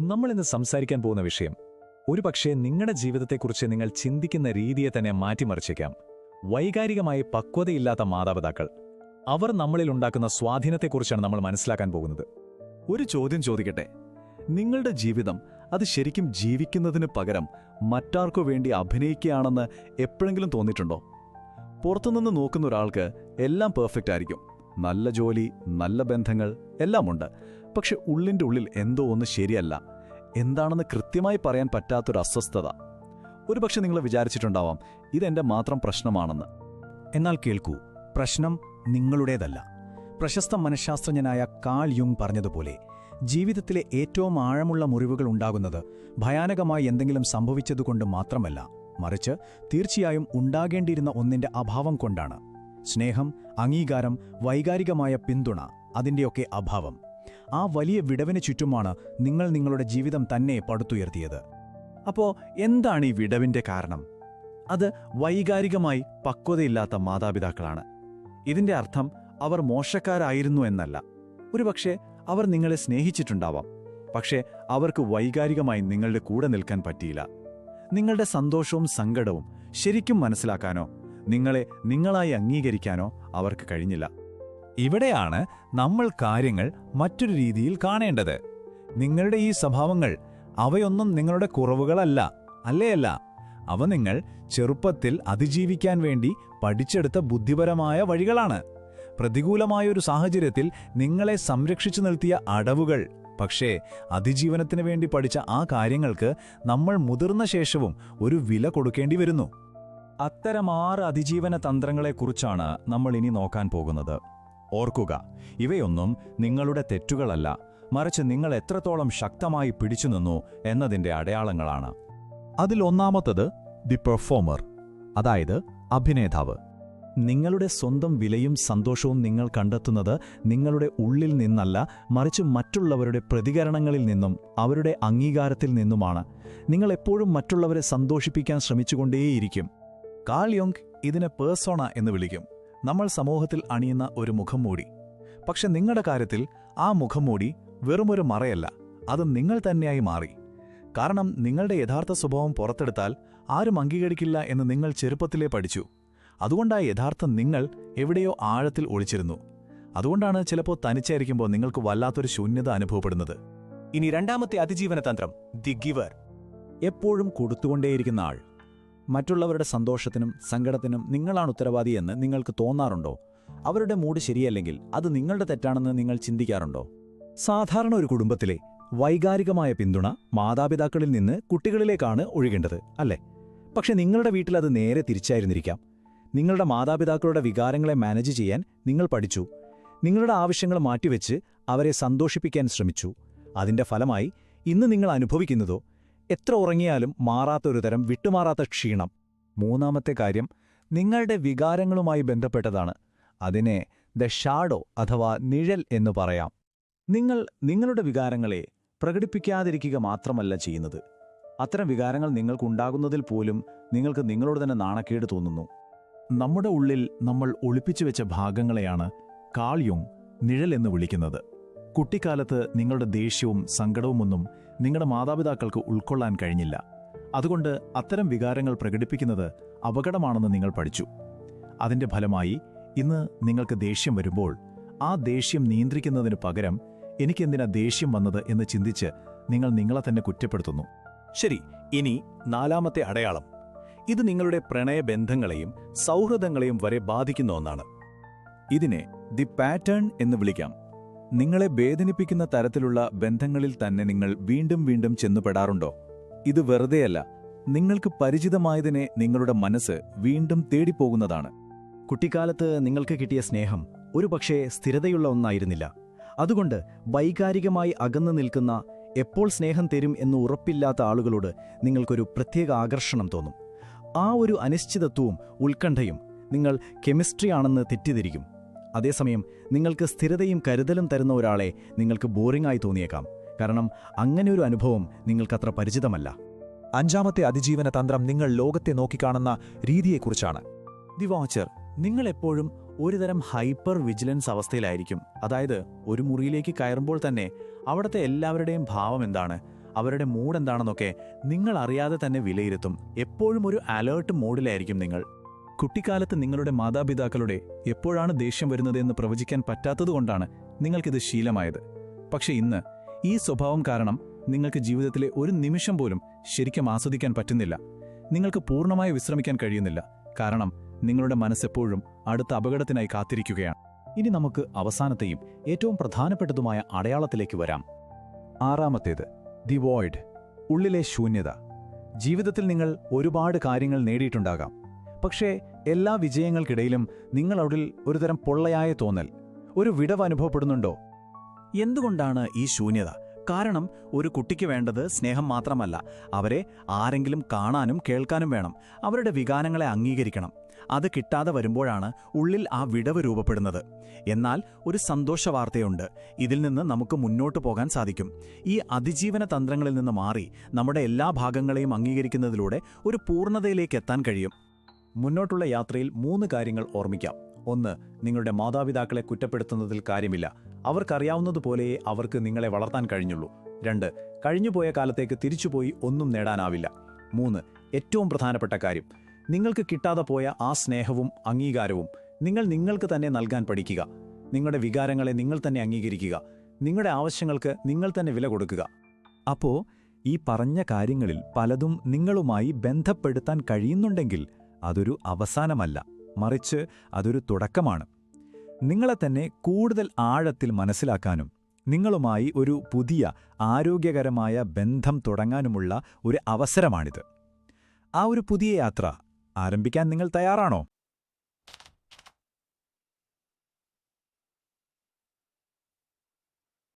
നമ്മളിന്ന് സംസാരിക്കാൻ പോകുന്ന വിഷയം ഒരുപക്ഷേ നിങ്ങളുടെ ജീവിതത്തെക്കുറിച്ച് നിങ്ങൾ ചിന്തിക്കുന്ന രീതിയെ തന്നെ മാറ്റിമറിച്ചേക്കാം. വൈകാരികമായി പക്വതയില്ലാത്ത മാതാപിതാക്കൾ. അവർ നമ്മളിൽ ഉണ്ടാക്കുന്ന സ്വാധീനത്തെക്കുറിച്ചാണ് നമ്മൾ മനസ്സിലാക്കാൻ പോകുന്നത്. ഒരു ചോദ്യം ചോദിക്കട്ടെ, നിങ്ങളുടെ ജീവിതം അത് ശരിക്കും ജീവിക്കുന്നതിന് പകരം മറ്റാർക്കു വേണ്ടി അഭിനയിക്കുകയാണെന്ന് എപ്പോഴെങ്കിലും തോന്നിയിട്ടുണ്ടോ? പുറത്തുനിന്ന് നോക്കുന്ന ഒരാൾക്ക് എല്ലാം പെർഫെക്റ്റ് ആയിരിക്കും. നല്ല ജോലി, നല്ല ബന്ധങ്ങൾ എല്ലാമുണ്ട്. പക്ഷെ ഉള്ളിൻ്റെ ഉള്ളിൽ എന്തോ ഒന്ന് ശരിയല്ല. എന്താണെന്ന് കൃത്യമായി പറയാൻ പറ്റാത്തൊരു അസ്വസ്ഥത. ഒരുപക്ഷെ നിങ്ങൾ വിചാരിച്ചിട്ടുണ്ടാവാം ഇതെന്റെ മാത്രം പ്രശ്നമാണെന്ന്. എന്നാൽ കേൾക്കൂ, പ്രശ്നം നിങ്ങളുടേതല്ല. പ്രശസ്ത മനഃശാസ്ത്രജ്ഞനായ കാൾ യുങ് പറഞ്ഞതുപോലെ ജീവിതത്തിലെ ഏറ്റവും ആഴമുള്ള മുറിവുകൾ ഉണ്ടാകുന്നത് ഭയാനകമായി എന്തെങ്കിലും സംഭവിച്ചതുകൊണ്ട് മാത്രമല്ല, മറിച്ച് തീർച്ചയായും ഉണ്ടാകേണ്ടിയിരുന്ന ഒന്നിന്റെ അഭാവം കൊണ്ടാണ്. സ്നേഹം, അംഗീകാരം, വൈകാരികമായ പിന്തുണ, അതിൻ്റെയൊക്കെ അഭാവം. ആ വലിയ വിടവിന് ചുറ്റുമാണ് നിങ്ങൾ നിങ്ങളുടെ ജീവിതം തന്നെ പടുത്തുയർത്തിയത്. അപ്പോ എന്താണ് ഈ വിടവിന്റെ കാരണം? അത് വൈകാരികമായി പക്വതയില്ലാത്ത മാതാപിതാക്കളാണ്. ഇതിന്റെ അർത്ഥം അവർ മോശക്കാരായിരുന്നു എന്നല്ല. ഒരുപക്ഷെ അവർ നിങ്ങളെ സ്നേഹിച്ചിട്ടുണ്ടാവാം, പക്ഷേ അവർക്ക് വൈകാരികമായി നിങ്ങളുടെ കൂടെ നിൽക്കാൻ പറ്റിയില്ല. നിങ്ങളുടെ സന്തോഷവും സങ്കടവും ശരിക്കും മനസ്സിലാക്കാനോ നിങ്ങളെ നിങ്ങളായി അംഗീകരിക്കാനോ അവർക്ക് കഴിഞ്ഞില്ല. ഇവിടെയാണ് നമ്മൾ കാര്യങ്ങൾ മറ്റൊരു രീതിയിൽ കാണേണ്ടത്. നിങ്ങളുടെ ഈ സ്വഭാവങ്ങൾ അവയൊന്നും നിങ്ങളുടെ കുറവുകളല്ല, അല്ലേയല്ല. അവ നിങ്ങൾ ചെറുപ്പത്തിൽ അതിജീവിക്കാൻ വേണ്ടി പഠിച്ചെടുത്ത ബുദ്ധിപരമായ വഴികളാണ്. പ്രതികൂലമായൊരു സാഹചര്യത്തിൽ നിങ്ങളെ സംരക്ഷിച്ചു നിർത്തിയ അടവുകൾ. പക്ഷേ അതിജീവനത്തിന് വേണ്ടി പഠിച്ച ആ കാര്യങ്ങൾക്ക് നമ്മൾ മുതിർന്ന ശേഷവും ഒരു വില കൊടുക്കേണ്ടി വരുന്നു. അത്തരം 6 അതിജീവന തന്ത്രങ്ങളെക്കുറിച്ചാണ് നമ്മൾ ഇനി നോക്കാൻ പോകുന്നത്. ഓർക്കുക, ഇവയൊന്നും നിങ്ങളുടെ തെറ്റുകളല്ല, മറിച്ച് നിങ്ങൾ എത്രത്തോളം ശക്തമായി പിടിച്ചുനിന്നു എന്നതിന്റെ അടയാളങ്ങളാണ്. അതിലൊന്നാമത്തത് ദി പെർഫോമർ, അതായത് അഭിനേതാവ്. നിങ്ങളുടെ സ്വന്തം വിലയും സന്തോഷവും നിങ്ങൾ കണ്ടെത്തുന്നത് നിങ്ങളുടെ ഉള്ളിൽ നിന്നല്ല, മറിച്ച് മറ്റുള്ളവരുടെ പ്രതികരണങ്ങളിൽ നിന്നും അവരുടെ അംഗീകാരത്തിൽ നിന്നുമാണ്. നിങ്ങൾ എപ്പോഴും മറ്റുള്ളവരെ സന്തോഷിപ്പിക്കാൻ ശ്രമിച്ചുകൊണ്ടേയിരിക്കും. കാൾ യുങ് ഇതിനെ പേഴ്സോണ എന്ന് വിളിക്കും. നമ്മൾ സമൂഹത്തിൽ അണിയുന്ന ഒരു മുഖംമൂടി. പക്ഷെ നിങ്ങളുടെ കാര്യത്തിൽ ആ മുഖംമൂടി വെറുമൊരു മറയല്ല, അത് നിങ്ങൾ തന്നെയായി മാറി. കാരണം നിങ്ങളുടെ യഥാർത്ഥ സ്വഭാവം പുറത്തെടുത്താൽ ആരും അംഗീകരിക്കില്ല എന്ന് നിങ്ങൾ ചെറുപ്പത്തിലേ പഠിച്ചു. അതുകൊണ്ടാണ് യഥാർത്ഥ നിങ്ങൾ എവിടെയോ ആഴത്തിൽ ഒളിച്ചിരുന്നു. അതുകൊണ്ടാണ് ചിലപ്പോൾ തനിച്ചായിരിക്കുമ്പോൾ നിങ്ങൾക്ക് വല്ലാത്തൊരു ശൂന്യത അനുഭവപ്പെടുന്നത്. ഇനി രണ്ടാമത്തെ അതിജീവന തന്ത്രം, ദി ഗിവർ. എപ്പോഴും കൊടുത്തുകൊണ്ടേയിരിക്കുന്ന ആൾ. മറ്റുള്ളവരുടെ സന്തോഷത്തിനും സങ്കടത്തിനും നിങ്ങളാണ് ഉത്തരവാദിയെന്ന് നിങ്ങൾക്ക് തോന്നാറുണ്ടോ? അവരുടെ മൂഡ് ശരിയല്ലെങ്കിൽ അത് നിങ്ങളുടെ തെറ്റാണെന്ന് നിങ്ങൾ ചിന്തിക്കാറുണ്ടോ? സാധാരണ ഒരു കുടുംബത്തിലെ വൈകാരികമായ പിന്തുണ മാതാപിതാക്കളിൽ നിന്ന് കുട്ടികളിലേക്കാണ് ഒഴുകേണ്ടത്, അല്ലേ? പക്ഷെ നിങ്ങളുടെ വീട്ടിൽ അത് നേരെ തിരിച്ചായിരുന്നിരിക്കാം. നിങ്ങളുടെ മാതാപിതാക്കളുടെ വികാരങ്ങളെ മാനേജ് ചെയ്യാൻ നിങ്ങൾ പഠിച്ചു. നിങ്ങളുടെ ആവശ്യങ്ങൾ മാറ്റിവെച്ച് അവരെ സന്തോഷിപ്പിക്കാൻ ശ്രമിച്ചു. അതിന്റെ ഫലമായി ഇന്ന് നിങ്ങൾ അനുഭവിക്കുന്നതോ എത്ര ഉറങ്ങിയാലും മാറാത്തൊരുതരം വിട്ടുമാറാത്ത ക്ഷീണം. മൂന്നാമത്തെ കാര്യം നിങ്ങളുടെ വികാരങ്ങളുമായി ബന്ധപ്പെട്ടതാണ്. അതിനെ ദ ഷാഡോ അഥവാ നിഴൽ എന്ന് പറയാം. നിങ്ങൾ നിങ്ങളുടെ വികാരങ്ങളെ പ്രകടിപ്പിക്കാതിരിക്കുക മാത്രമല്ല ചെയ്യുന്നത്, അത്തരം വികാരങ്ങൾ നിങ്ങൾക്കുണ്ടാകുന്നതിൽ പോലും നിങ്ങൾക്ക് നിങ്ങളോട് തന്നെ നാണക്കേട് തോന്നുന്നു. നമ്മുടെ ഉള്ളിൽ നമ്മൾ ഒളിപ്പിച്ചു വെച്ച ഭാഗങ്ങളെയാണ് കാൾ യുങ് നിഴൽ എന്ന് വിളിക്കുന്നത്. കുട്ടിക്കാലത്ത് നിങ്ങളുടെ ദേഷ്യവും സങ്കടവുമൊന്നും നിങ്ങളുടെ മാതാപിതാക്കൾക്ക് ഉൾക്കൊള്ളാൻ കഴിഞ്ഞില്ല. അതുകൊണ്ട് അത്തരം വികാരങ്ങൾ പ്രകടിപ്പിക്കുന്നത് അപകടമാണെന്ന് നിങ്ങൾ പഠിച്ചു. അതിന്റെ ഫലമായി ഇന്ന് നിങ്ങൾക്ക് ദേഷ്യം വരുമ്പോൾ ആ ദേഷ്യം നിയന്ത്രിക്കുന്നതിന് പകരം എനിക്കെന്തിനാ ദേഷ്യം വന്നത് എന്ന് ചിന്തിച്ച് നിങ്ങൾ നിങ്ങളെ തന്നെ കുറ്റപ്പെടുത്തുന്നു. ശരി, ഇനി നാലാമത്തെ അടയാളം. ഇത് നിങ്ങളുടെ പ്രണയബന്ധങ്ങളെയും സൗഹൃദങ്ങളെയും വരെ ബാധിക്കുന്ന ഒന്നാണ്. ഇതിനെ ദി പാറ്റേൺ എന്ന് വിളിക്കാം. നിങ്ങളെ വേദനിപ്പിക്കുന്ന തരത്തിലുള്ള ബന്ധങ്ങളിൽ തന്നെ നിങ്ങൾ വീണ്ടും വീണ്ടും ചെന്നുപെടാറുണ്ടോ? ഇത് വെറുതെയല്ല, നിങ്ങൾക്ക് പരിചിതമായതിനെ നിങ്ങളുടെ മനസ്സ് വീണ്ടും തേടിപ്പോകുന്നതാണ്. കുട്ടിക്കാലത്ത് നിങ്ങൾക്ക് കിട്ടിയ സ്നേഹം ഒരുപക്ഷേ സ്ഥിരതയുള്ള ഒന്നായിരുന്നില്ല. അതുകൊണ്ട് വൈകാരികമായി അകന്നു നിൽക്കുന്ന, എപ്പോൾ സ്നേഹം തരും എന്ന് ഉറപ്പില്ലാത്ത ആളുകളോട് നിങ്ങൾക്കൊരു പ്രത്യേക ആകർഷണം തോന്നും. ആ ഒരു അനിശ്ചിതത്വവും ഉത്കണ്ഠയും നിങ്ങൾ കെമിസ്ട്രി ആണെന്ന് തെറ്റിദ്ധരിക്കും. അതേസമയം നിങ്ങൾക്ക് സ്ഥിരതയും കരുതലും തരുന്ന ഒരാളെ നിങ്ങൾക്ക് ബോറിംഗായി തോന്നിയേക്കാം. കാരണം അങ്ങനെയൊരു അനുഭവം നിങ്ങൾക്കത്ര പരിചിതമല്ല. അഞ്ചാമത്തെ അതിജീവന തന്ത്രം നിങ്ങൾ ലോകത്തെ നോക്കിക്കാണുന്ന രീതിയെക്കുറിച്ചാണ്. The watcher. നിങ്ങളെപ്പോഴും ഒരുതരം ഹൈപ്പർ വിജിലൻസ് അവസ്ഥയിലായിരിക്കും. അതായത് ഒരു മുറിയിലേക്ക് കയറുമ്പോൾ തന്നെ അവിടുത്തെ എല്ലാവരുടെയും ഭാവം എന്താണ്, അവരുടെ മൂഡ് എന്താണെന്നൊക്കെ നിങ്ങൾ അറിയാതെ തന്നെ വിലയിരുത്തും. എപ്പോഴും ഒരു അലേർട്ട് മോഡിലായിരിക്കും നിങ്ങൾ. കുട്ടിക്കാലത്ത് നിങ്ങളുടെ മാതാപിതാക്കളുടെ എപ്പോഴാണ് ദേഷ്യം വരുന്നതെന്ന് പ്രവചിക്കാൻ പറ്റാത്തതുകൊണ്ടാണ് നിങ്ങൾക്കിത് ശീലമായത്. പക്ഷെ ഇന്ന് ഈ സ്വഭാവം കാരണം നിങ്ങൾക്ക് ജീവിതത്തിലെ ഒരു നിമിഷം പോലും ശരിക്കും ആസ്വദിക്കാൻ പറ്റുന്നില്ല. നിങ്ങൾക്ക് പൂർണ്ണമായി വിശ്രമിക്കാൻ കഴിയുന്നില്ല. കാരണം നിങ്ങളുടെ മനസ്സെപ്പോഴും അടുത്ത അപകടത്തിനായി കാത്തിരിക്കുകയാണ്. ഇനി നമുക്ക് അവസാനത്തെയും ഏറ്റവും പ്രധാനപ്പെട്ടതുമായ അടയാളത്തിലേക്ക് വരാം. ആറാമത്തേത്, ദി വോയിഡ്, ഉള്ളിലെ ശൂന്യത. ജീവിതത്തിൽ നിങ്ങൾ ഒരുപാട് കാര്യങ്ങൾ നേടിയിട്ടുണ്ടാകാം. പക്ഷേ എല്ലാ വിജയങ്ങൾക്കിടയിലും നിങ്ങളവിടെ ഒരുതരം പൊള്ളയായ തോന്നൽ, ഒരു വിടവ് അനുഭവപ്പെടുന്നുണ്ടോ? എന്തുകൊണ്ടാണ് ഈ ശൂന്യത? കാരണം ഒരു കുട്ടിക്ക് വേണ്ടത് സ്നേഹം മാത്രമല്ല, അവരെ ആരെങ്കിലും കാണാനും കേൾക്കാനും വേണം. അവരുടെ വികാരങ്ങളെ അംഗീകരിക്കണം. അത് കിട്ടാതെ വരുമ്പോഴാണ് ഉള്ളിൽ ആ വിടവ് രൂപപ്പെടുന്നത്. എന്നാൽ ഒരു സന്തോഷവാർത്തയുണ്ട്. ഇതിൽ നിന്ന് നമുക്ക് മുന്നോട്ടു പോകാൻ സാധിക്കും. ഈ അതിജീവന തന്ത്രങ്ങളിൽ നിന്ന് മാറി നമ്മുടെ എല്ലാ ഭാഗങ്ങളെയും അംഗീകരിക്കുന്നതിലൂടെ ഒരു പൂർണ്ണതയിലേക്ക് എത്താൻ കഴിയും. മുന്നോട്ടുള്ള യാത്രയിൽ 3 കാര്യങ്ങൾ ഓർമ്മിക്കാം. 1. നിങ്ങളുടെ മാതാപിതാക്കളെ കുറ്റപ്പെടുത്തുന്നതിൽ കാര്യമില്ല. അവർക്കറിയാവുന്നതുപോലെ അവർക്ക് നിങ്ങളെ വളർത്താൻ കഴിഞ്ഞുള്ളൂ. 2. കഴിഞ്ഞുപോയ കാലത്തേക്ക് തിരിച്ചുപോയി ഒന്നും നേടാനാവില്ല. 3. ഏറ്റവും പ്രധാനപ്പെട്ട കാര്യം, നിങ്ങൾക്ക് കിട്ടാതെ പോയ ആ സ്നേഹവും അംഗീകാരവും നിങ്ങൾക്ക് തന്നെ നൽകാൻ പഠിക്കുക. നിങ്ങളുടെ വികാരങ്ങളെ നിങ്ങൾ തന്നെ അംഗീകരിക്കുക. നിങ്ങളുടെ ആവശ്യങ്ങൾക്ക് നിങ്ങൾ തന്നെ വില കൊടുക്കുക. അപ്പോൾ ഈ പറഞ്ഞ കാര്യങ്ങളിൽ പലതും നിങ്ങളുമായി ബന്ധപ്പെടുത്താൻ കഴിയുന്നുണ്ടെങ്കിൽ അതൊരു അവസാനമല്ല, മറിച്ച് അതൊരു തുടക്കമാണ്. നിങ്ങളെ തന്നെ കൂടുതൽ ആഴത്തിൽ മനസ്സിലാക്കാനും നിങ്ങളുമായി ഒരു പുതിയ ആരോഗ്യകരമായ ബന്ധം തുടങ്ങാനുമുള്ള ഒരു അവസരമാണിത്. ആ ഒരു പുതിയ യാത്ര ആരംഭിക്കാൻ നിങ്ങൾ തയ്യാറാണോ?